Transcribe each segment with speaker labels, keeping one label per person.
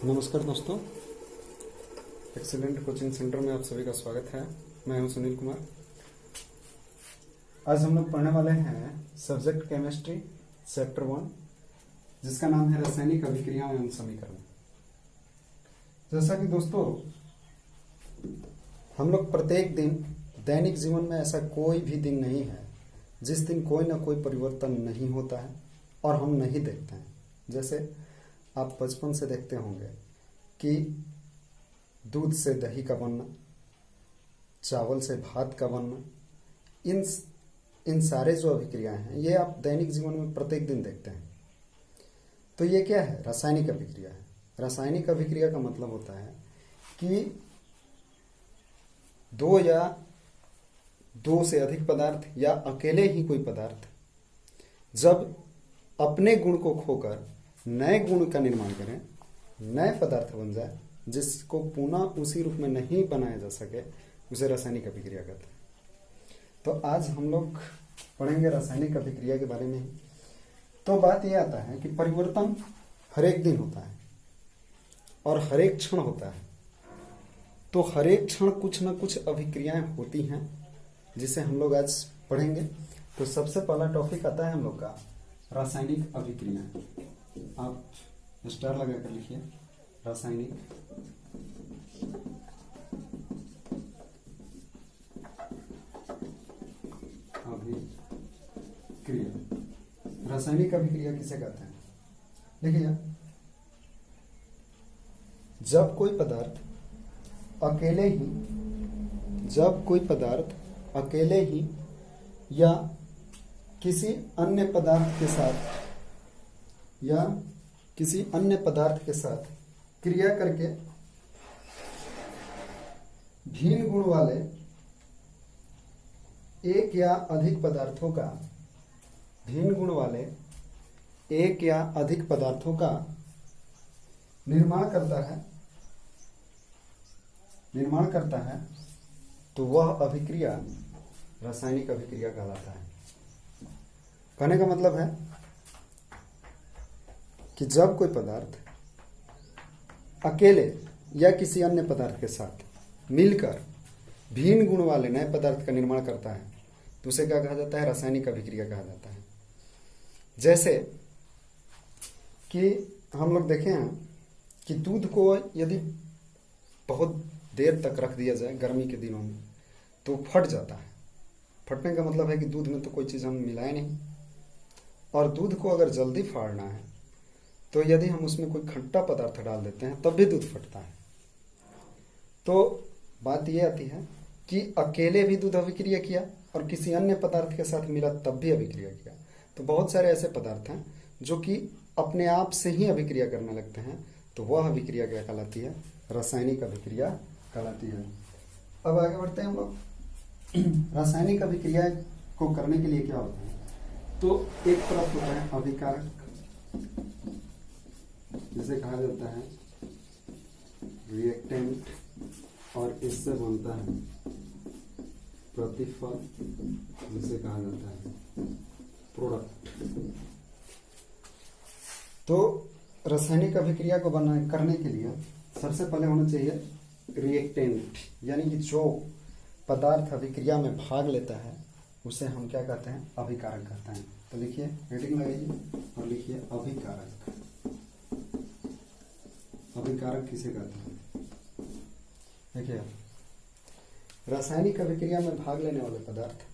Speaker 1: नमस्कार दोस्तों, excellent coaching centre में आप सभी का स्वागत है। मैं हूं सुनील कुमार। आज हम लोग पढ़ने वाले हैं सब्जेक्ट केमिस्ट्री चैप्टर 1, जिसका नाम है रासायनिक अभिक्रिया एवं समीकरण। जैसा कि दोस्तों हम लोग प्रत्येक दिन दैनिक जीवन में ऐसा कोई भी दिन नहीं है जिस दिन कोई ना कोई परिवर्तन नहीं होता है और हम नहीं देखते हैं। जैसे आप बचपन से देखते होंगे कि दूध से दही का बनना, चावल से भात का बनना, इन सारे जो अभिक्रियाएं हैं ये आप दैनिक जीवन में प्रत्येक दिन देखते हैं। तो ये क्या है? रासायनिक अभिक्रिया है। रासायनिक अभिक्रिया का मतलब होता है कि दो या दो से अधिक पदार्थ या अकेले ही कोई पदार्थ जब अपने गुण को खोकर नए गुण का निर्माण करें, नए पदार्थ बन जाए जिसको पुनः उसी रूप में नहीं बनाया जा सके, उसे रासायनिक अभिक्रिया कहते हैं। तो आज हम लोग पढ़ेंगे रासायनिक अभिक्रिया के बारे में ही। तो बात यह आता है कि परिवर्तन हर एक दिन होता है और हर एक क्षण होता है। तो हर एक क्षण कुछ न कुछ अभिक्रियाएं होती हैं जिसे हम लोग आज पढ़ेंगे। तो सबसे पहला टॉपिक आता है हम लोग का रासायनिक अभिक्रिया। आप स्टार लगा कर लिखिए, रासायनिक अभिक्रिया। रासायनिक अभिक्रिया किसे कहते हैं? देखिए, जब कोई पदार्थ अकेले ही या किसी अन्य पदार्थ के साथ क्रिया करके भिन्न गुण वाले एक या अधिक पदार्थों का निर्माण करता है तो वह अभिक्रिया रासायनिक अभिक्रिया कहलाता है। कहने का मतलब है कि जब कोई पदार्थ अकेले या किसी अन्य पदार्थ के साथ मिलकर भिन्न गुण वाले नए पदार्थ का निर्माण करता है तो उसे क्या कहा जाता है? रासायनिक अभिक्रिया कहा जाता है। जैसे कि हम लोग देखे हैं कि दूध को यदि बहुत देर तक रख दिया जाए गर्मी के दिनों में तो फट जाता है। फटने का मतलब है कि दूध में तो कोई चीज़ हम मिलाए नहीं, और दूध को अगर जल्दी फाड़ना है तो यदि हम उसमें कोई खट्टा पदार्थ डाल देते हैं तब भी दूध फटता है। तो बात यह आती है कि अकेले भी दूध अभिक्रिया किया और किसी अन्य पदार्थ के साथ मिला तब भी अभिक्रिया किया। तो बहुत सारे ऐसे पदार्थ हैं जो कि अपने आप से ही अभिक्रिया करने लगते हैं, तो वह अभिक्रिया क्या कहलाती है? रासायनिक अभिक्रिया कहलाती है। अब आगे बढ़ते हैं हम लोग। रासायनिक अभिक्रिया को करने के लिए क्या होता है? तो एक तरफ होता है अभिकारक, जिसे कहा जाता है रिएक्टेंट, और इससे बनता है प्रतिफल, जिसे कहा जाता है प्रोडक्ट। तो रासायनिक अभिक्रिया को करने के लिए सबसे पहले होना चाहिए रिएक्टेंट, यानी कि जो पदार्थ अभिक्रिया में भाग लेता है उसे हम क्या कहते हैं? अभिकारक कहते हैं। तो लिखिए, हेडिंग लगाइए और लिखिए अभिकारक। अभिकारक किसे कहते हैं? देखिए, रासायनिक अभिक्रिया में भाग लेने वाले पदार्थ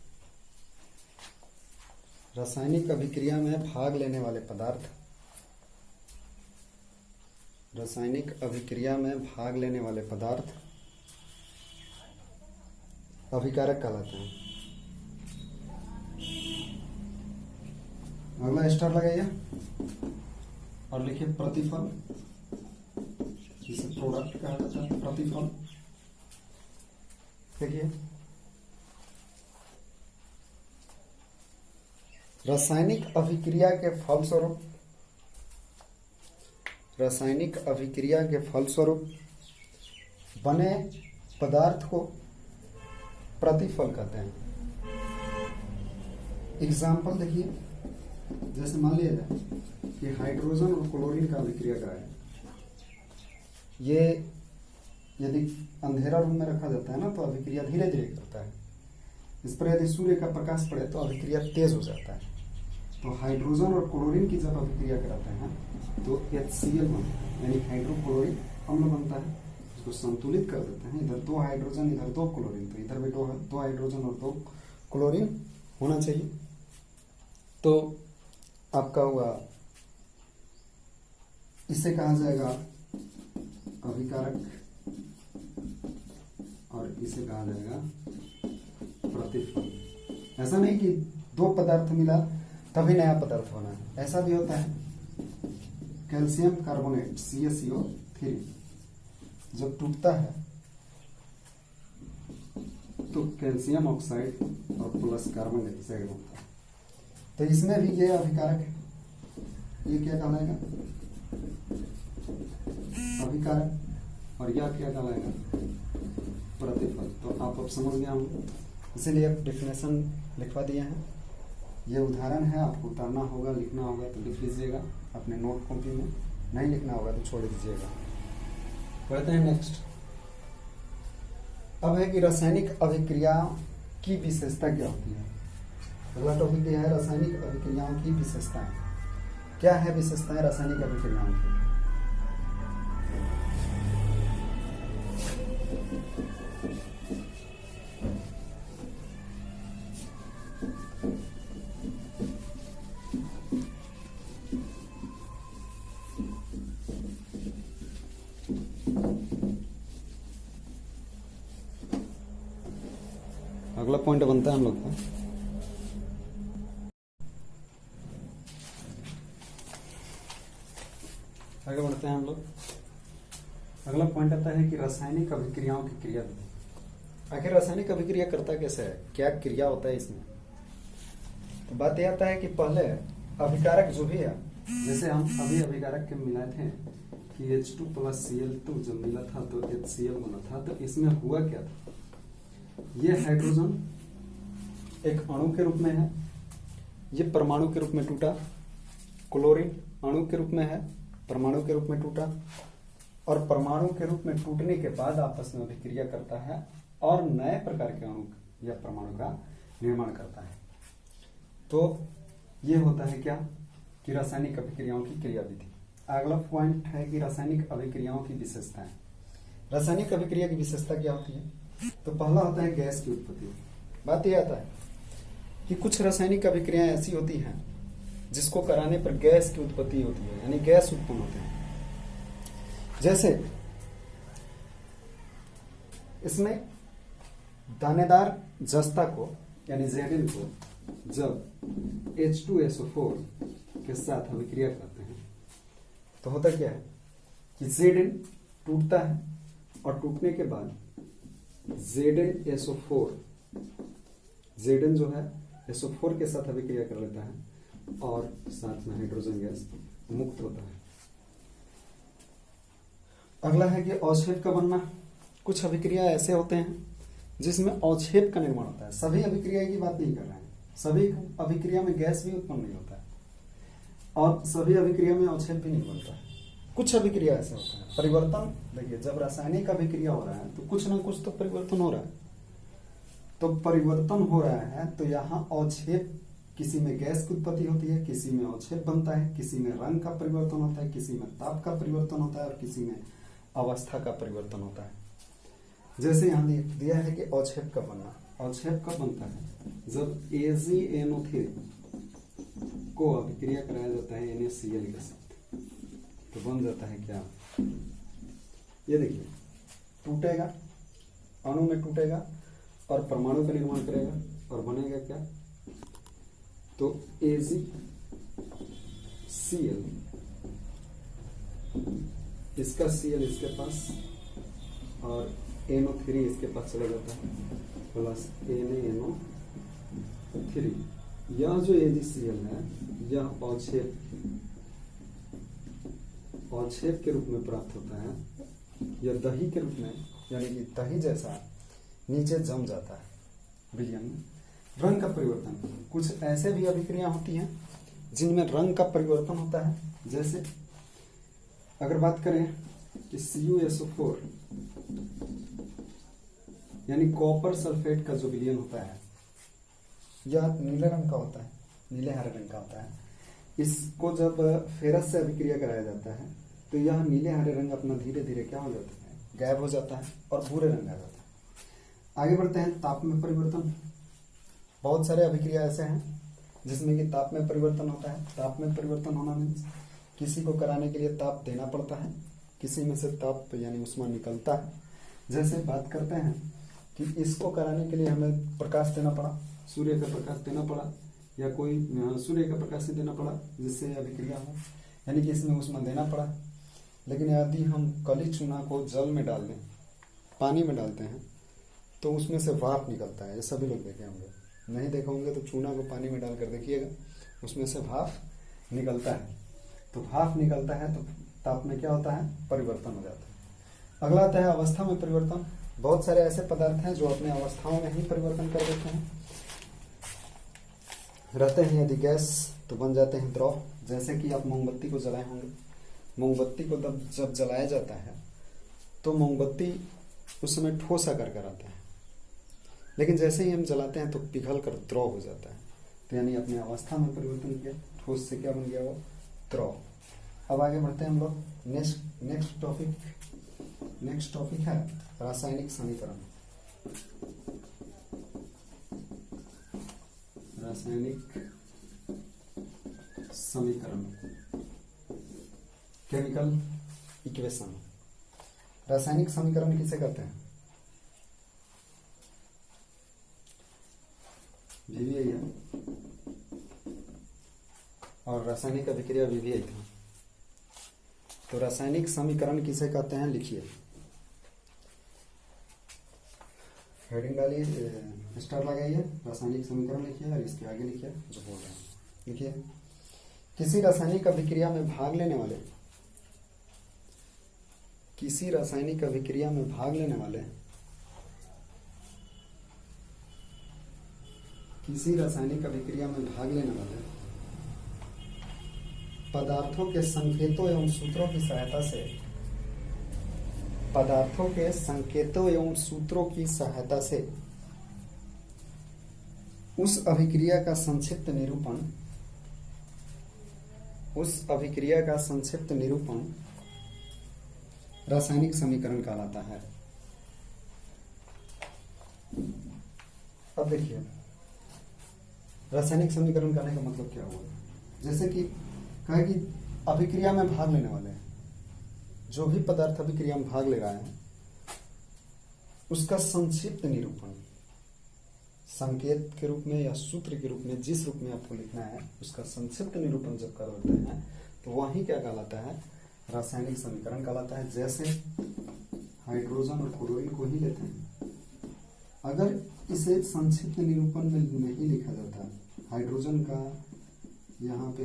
Speaker 1: अभिकारक कहलाते हैं। अगला स्टार लगाइए और लिखिए प्रतिफल, जिसे प्रोडक्ट कहा जाता है, प्रतिफल। देखिए, रासायनिक अभिक्रिया के फलस्वरूप बने पदार्थ को प्रतिफल कहते हैं। एग्जाम्पल देखिए, जैसे मान लिया जाए कि हाइड्रोजन और क्लोरीन का अभिक्रिया कराए। ये यदि अंधेरा रूम में रखा जाता है ना तो अभिक्रिया धीरे धीरे करता है। इस पर यदि सूर्य का प्रकाश पड़े तो अभिक्रिया तेज हो जाता है। तो हाइड्रोजन और क्लोरीन की जब अभिक्रिया कराते हैं तो HCl बनता है, यानी हाइड्रोक्लोरिक अम्ल बनता है। इसको संतुलित कर देते हैं, इधर 2 हाइड्रोजन इधर 2 क्लोरीन, तो इधर भी 2 हाइड्रोजन और 2 क्लोरीन होना चाहिए। तो आपका हुआ, इसे कहा जाएगा अभिकारक और इसे कहा जाएगा प्रतिफल। ऐसा नहीं कि 2 पदार्थ मिला तभी नया पदार्थ बना है, ऐसा भी होता है। कैल्शियम कार्बोनेट CaCO3 जब टूटता है तो कैल्शियम ऑक्साइड और प्लस कार्बन डाइऑक्साइड बनता है। तो इसमें भी ये अभिकारक है, ये क्या कहलाएगा अभिकारक, और यह क्या कहलाएगा प्रतिफल। तो आप अब समझ गया हूँ, इसीलिए अब डेफिनेशन लिखवा दिए हैं। ये उदाहरण है, आपको उतारना होगा, लिखना होगा तो लिख लीजिएगा अपने नोट कॉपी में, नहीं लिखना होगा तो छोड़ दीजिएगा। पढ़ते हैं नेक्स्ट। अब है कि रासायनिक अभिक्रिया की विशेषता क्या होती है। अगला टॉपिक यह है रासायनिक अभिक्रियाओं की विशेषताएं। क्या है विशेषताएं रासायनिक अभिक्रियाओं की? अगला पॉइंट बनता है हम लोग का आगे बढ़ते हैं हम लोग। अगला पॉइंट आता है कि रासायनिक अभिक्रियाओं की क्रिया। आखिर रासायनिक अभिक्रिया करता कैसे है, क्या क्रिया होता है इसमें? तो बात यह आता है कि पहले अभिकारक जो भी है, जैसे हम अभी अभिकारक के मिलाए थे कि H2 + Cl2 जब मिला था तो HCl बना था। तो इसमें हुआ क्या था, ये हाइड्रोजन एक अणु के रूप में है, ये परमाणु के रूप में टूटा, क्लोरीन अणु के रूप में है, परमाणु के रूप में टूटा, और परमाणु के रूप में टूटने के बाद आपस में अभिक्रिया करता है और नए प्रकार के अणु या परमाणु का निर्माण करता है। तो ये होता है क्या कि रासायनिक अभिक्रियाओं की क्रियाविधि। अगला पॉइंट है कि रासायनिक अभिक्रियाओं की विशेषताएं। रासायनिक अभिक्रिया की विशेषता क्या होती है? तो पहला होता है गैस की उत्पत्ति। बात यह आता है कि कुछ रासायनिक अभिक्रियाएं ऐसी होती हैं जिसको कराने पर गैस की उत्पत्ति होती है, यानी गैस उत्पन्न होते हैं। जैसे इसमें दानेदार जस्ता को यानी Zn को जब H2SO4 के साथ अभिक्रिया करते हैं तो होता क्या है कि Zn टूटता है और टूटने के बाद ZnSO4 Zn जो है SO4 के साथ अभिक्रिया कर लेता है और साथ में हाइड्रोजन गैस मुक्त होता है। अगला है कि अवक्षेप का बनना। कुछ अभिक्रिया ऐसे होते हैं जिसमें अवक्षेप का निर्माण होता है। सभी अभिक्रिया की बात नहीं कर रहे हैं, सभी अभिक्रिया में गैस भी उत्पन्न नहीं होता है और सभी अभिक्रिया में अवक्षेप भी नहीं बनता है। कुछ अभिक्रिया ऐसे होता है परिवर्तन। देखिए, जब रासायनिक अभिक्रिया हो रहा है तो कुछ ना कुछ तो परिवर्तन हो रहा है। तो परिवर्तन हो रहा है तो यहाँ अवक्षेप, किसी में गैस की उत्पत्ति होती है, किसी में अवक्षेप बनता है, किसी में रंग का परिवर्तन होता है, किसी में ताप का परिवर्तन होता है और किसी में अवस्था का परिवर्तन होता है। जैसे यहाँ दिया है कि अवक्षेप कब बनना। अवक्षेप कब बनता है? जब AgNO3 को अभिक्रिया कराया जाता है NaCl के साथ, तो बन जाता है क्या, ये देखिए, टूटेगा, अणु में टूटेगा और परमाणु का निर्माण करेगा और बनेगा क्या, तो AgCl, इसका Cl इसके पास और NO3 इसके पास चला जाता है प्लस NaNO3। यह जो AgCl है यह अवक्षेप के रूप में प्राप्त होता है। यह दही के रूप में, यानी कि दही जैसा नीचे जम जाता है विलयन में। रंग का परिवर्तन, कुछ ऐसे भी अभिक्रिया होती हैं जिनमें रंग का परिवर्तन होता है। जैसे अगर बात करें कि CuSO4 यानी कॉपर सल्फेट का जो विलयन होता है यह नीले रंग का होता है, नीले हरे रंग का होता है। इसको जब फेरस से अभिक्रिया कराया जाता है तो यह नीले हरे रंग अपना धीरे धीरे क्या हो जाता है, गायब हो जाता है और भूरे रंग आ जाता है। आगे बढ़ते हैं, ताप में परिवर्तन। बहुत सारे अभिक्रिया ऐसे हैं जिसमें कि ताप में परिवर्तन होता है। ताप में परिवर्तन होना मीन्स किसी को कराने के लिए ताप देना पड़ता है, किसी में से ताप यानी ऊष्मा निकलता है। जैसे बात करते हैं कि इसको कराने के लिए हमें प्रकाश देना पड़ा, सूर्य का प्रकाश देना पड़ा या कोई सूर्य का प्रकाश से देना पड़ा जिससे अभिक्रिया हो, यानी कि इसमें ऊष्मा देना पड़ा। लेकिन यदि हम कली चूना को जल में डाल दें, पानी में डालते हैं तो उसमें से भाप निकलता है। ये सभी लोग देखे होंगे, नहीं देखे होंगे तो चूना को पानी में डालकर देखिएगा, उसमें से भाप निकलता है। तो भाप निकलता है तो ताप में क्या होता है, परिवर्तन हो जाता है। अगला आता है अवस्था में परिवर्तन। बहुत सारे ऐसे पदार्थ हैं जो अपने अवस्थाओं में ही परिवर्तन कर देते हैं। रहते हैं यदि गैस तो बन जाते हैं द्रव। जैसे कि आप मोमबत्ती को जलाए होंगे, मोमबत्ती को जब जलाया जाता है तो मोमबत्ती उस समय ठोस आकार का आता है, लेकिन जैसे ही हम जलाते हैं तो पिघल कर द्रव हो जाता है। तो यानी अपने अवस्था में परिवर्तन किया, ठोस से क्या बन गया, वो द्रव। अब आगे बढ़ते हैं हम लोग। नेक्स्ट टॉपिक है रासायनिक समीकरण। रासायनिक समीकरण, केमिकल इक्वेशन। रासायनिक समीकरण किसे कहते हैं? VVI है और रासायनिक अभिक्रिया VVI था। तो रासायनिक समीकरण किसे कहते हैं, लिखिए। हेडिंग डालिए, स्टार लगाइए, रासायनिक समीकरण लिखिए और इसके आगे लिखिए जो बोल रहे हैं। लिखिए, किसी रासायनिक अभिक्रिया में भाग लेने वाले, किसी रासायनिक अभिक्रिया में भाग लेने वाले, किसी रासायनिक अभिक्रिया में भाग लेने वाले पदार्थों के संकेतों एवं सूत्रों की सहायता से, पदार्थों के संकेतों एवं सूत्रों की सहायता से उस अभिक्रिया का संक्षिप्त निरूपण, उस अभिक्रिया का संक्षिप्त निरूपण रासायनिक समीकरण कहलाता है। अब देखिए, रासायनिक समीकरण कहने का मतलब क्या हुआ। जैसे कि कहे कि अभिक्रिया में भाग लेने वाले हैं, जो भी पदार्थ अभिक्रिया में भाग ले रहा है उसका संक्षिप्त निरूपण, संकेत के रूप में या सूत्र के रूप में, जिस रूप में आपको लिखना है उसका संक्षिप्त निरूपण जब कर देते हैं तो वही क्या कहलाता है, रासायनिक समीकरण कहलाता है। जैसे हाइड्रोजन और क्लोरीन को ही लेते हैं, अगर इसे संक्षिप्त निरूपण में नहीं लिखा जाता, हाइड्रोजन का यहाँ पे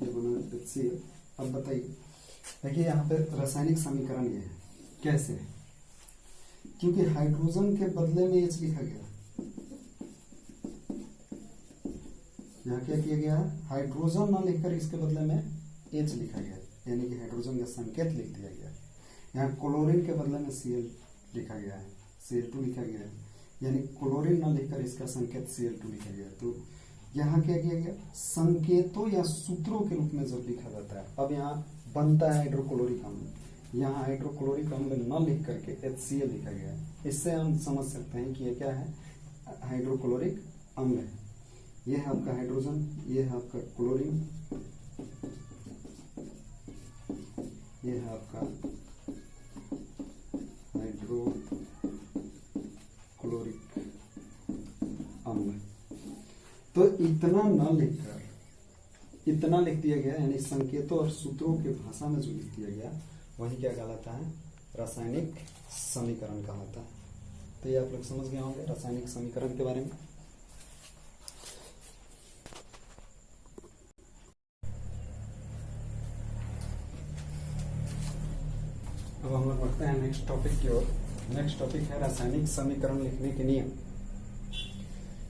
Speaker 1: ये बना HCl। अब बताइए, देखिए यहाँ पे रासायनिक समीकरण ये है, कैसे? क्योंकि हाइड्रोजन के बदले में H लिखा गया, यहाँ क्या किया गया, हाइड्रोजन न लिखकर इसके बदले में H लिखा गया, यानी कि हाइड्रोजन का संकेत लिख दिया गया। यहाँ क्लोरीन के बदले में Cl लिखा गया है, Cl2 लिखा गया है, यानी क्लोरीन न लिखकर इसका संकेत Cl2 लिखा गया। तो यहाँ क्या किया गया, संकेतों या सूत्रों के रूप में जब लिखा जाता है। अब यहाँ बनता है हाइड्रोक्लोरिक अम्ल, यहाँ हाइड्रोक्लोरिक अम्ल न लिख करके HCl लिखा गया है। इससे हम समझ सकते हैं कि ये क्या है, हाइड्रोक्लोरिक अम्ल है। ये है आपका हाइड्रोजन, ये है आपका क्लोरीन, ये है आपका हाइड्रोक्लोरिक अम्ल। तो इतना न लिखकर इतना लिख दिया गया, यानी संकेतों और सूत्रों के भाषा में जो लिख दिया गया वही क्या कहलाता है, रासायनिक समीकरण कहलाता है। तो ये आप लोग समझ गए होंगे रासायनिक समीकरण के बारे में। अब हम लोग बढ़ते हैं नेक्स्ट टॉपिक की ओर। नेक्स्ट टॉपिक है रासायनिक समीकरण लिखने के नियम।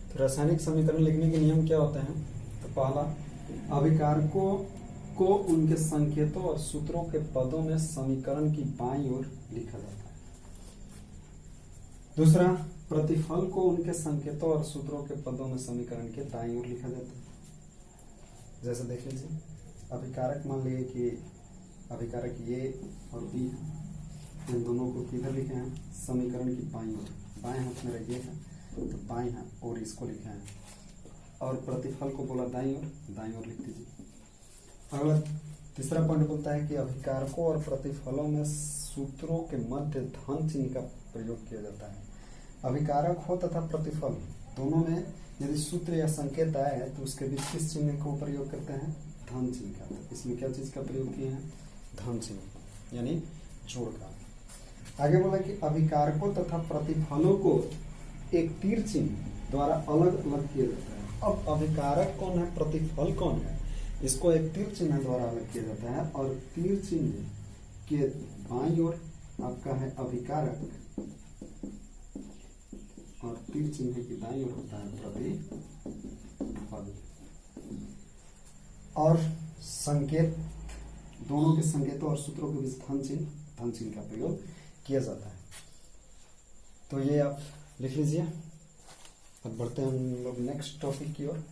Speaker 1: तो रासायनिक समीकरण लिखने के नियम क्या होते हैं, तो पहला, अभिकारकों को उनके संकेतों और सूत्रों के पदों में समीकरण की बाईं ओर लिखा जाता है। दूसरा, प्रतिफल को उनके संकेतों और सूत्रों के पदों में समीकरण के दाईं ओर लिखा जाता है। जैसे देख लीजिए, अभिकारक मान लीजिए कि अभिकारक ये और बी है, इन दोनों को किधर लिखे हैं? समीकरण की बाईं ओर। बाएं हाथ में ये है तो बाएं हाथ और इसको लिखे हैं, और प्रतिफल को बोला दाईं ओर लिख दीजिए। अगला तीसरा पॉइंट बोलता है कि अभिकारकों और प्रतिफलों में सूत्रों के मध्य धन चिन्ह का प्रयोग किया जाता है। अभिकारक हो तथा प्रतिफल दोनों में यदि सूत्र या संकेत आए हैं तो उसके बीच किस चिन्ह को प्रयोग करते हैं? धन चिन्ह का। तो इसमें क्या चीज का प्रयोग किए हैं? धन चिन्ह, यानी जोड़ का। आगे बोला कि अभिकारकों तथा प्रतिफलों को एक तीर चिन्ह द्वारा अलग अलग किया जाता है। अब अभिकारक कौन है, प्रतिफल कौन है, इसको एक तीर चिन्ह द्वारा अलग किया जाता है, और तीर चिन्ह के बाईं ओर आपका है अभिकारक और तीर चिन्ह की दाईं ओर होता है प्रतिफल। और संकेत, दोनों के संकेतों और सूत्रों के बीच धन चिन्ह का प्रयोग किया जाता है। तो ये आप लिख लीजिए। अब बढ़ते हैं हम लोग नेक्स्ट टॉपिक की ओर।